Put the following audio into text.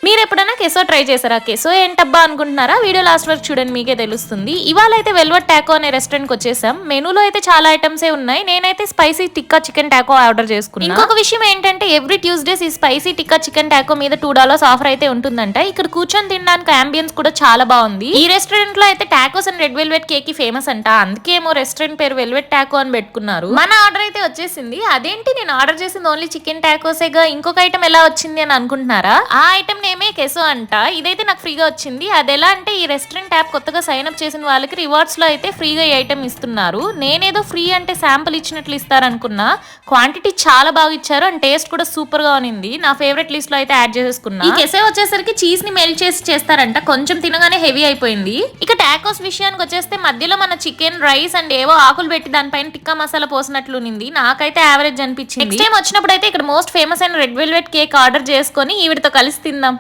మీరు ఎప్పుడైనా కెసో ట్రై చేశారా? కెసో ఏంటబ్బా అనుకుంటున్నారా? వీడియో లాస్ట్ వరకు చూడండి, మీకే తెలుస్తుంది. ఇవాళ అయితే వెల్వెట్ టాకో అనే రెస్టారెంట్ కి వచ్చేసాం. మెనూలో అయితే చాలా ఐటమ్స్ ఉన్నాయి. నేనైతే spicy tikka chicken Taco order చేసుకున్నాను. ఇంకొక విషయం ఏంటంటే ఎవ్రీ ట్యూస్డేస్ ఈ స్పైసీ టిక్కా చికెన్ టాకో మీద $2 ఆఫర్ అయితే ఉంటుందంట. ఇక్కడ కూర్చొని తినడానికి అంబియన్స్ కూడా చాలా బాగుంది. ఈ రెస్టారెంట్ లో అయితే tacos and red velvet cake famous అంట. అందుకేమో రెస్టారెంట్ పేరు వెల్వెట్ టాకో అని పెట్టుకున్నారు. మన ఆర్డర్ అయితే వచ్చేసింది. అదేంటి నేను ఆర్డర్ చేసింది ఓన్లీ చికెన్ టాకోసేగా, ఇంకొక ఐటమ్ ఎలా వచ్చింది అని అనుకుంటున్నారా? ఆ ఐటమ్ నేమే కెసో అంట. ఇదైతే నాకు ఫ్రీగా వచ్చింది. అది ఎలా అంటే ఈ రెస్టారెంట్ యాప్ కొత్తగా సైన్ అప్ చేసిన వాళ్ళకి రివార్డ్స్ లో అయితే ఫ్రీగా ఈ ఐటమ్ ఇస్తున్నారు. నేనేదో ఫ్రీ అంటే శాంపుల్ ఇచ్చినట్లు ఇస్తారనుకున్నా. క్వాంటిటీ చాలా బాగా ఇచ్చారు అండ్ టేస్ట్ కూడా సూపర్ గా ఉంది. నా ఫేవరెట్ లిస్ట్ లో అయితే యాడ్ చేసేసుకున్నా. ఈ కెసే వచ్చేసరికి చీజ్ ని మెల్ట్ చేసి చేస్తారంట. కొంచెం తినగానే హెవీ అయిపోయింది. ఇక టాకోస్ విషయానికి వచ్చేస్తే మధ్యలో మన చికెన్ రైస్ అండ్ ఏవో ఆకులు పెట్టి దానిపైన టిక్కా మసాలా పోసినట్లు ఉంది. నాకైతే యావరేజ్ అనిపించింది. నెక్స్ట్ టైం వచ్చినప్పుడు అయితే ఇక్కడ మోస్ట్ ఫేమస్ అయిన రెడ్ వెల్వెట్ కేక్ ఆర్డర్ చేసుకొని ఈవిడతో కలిసి తిందాం.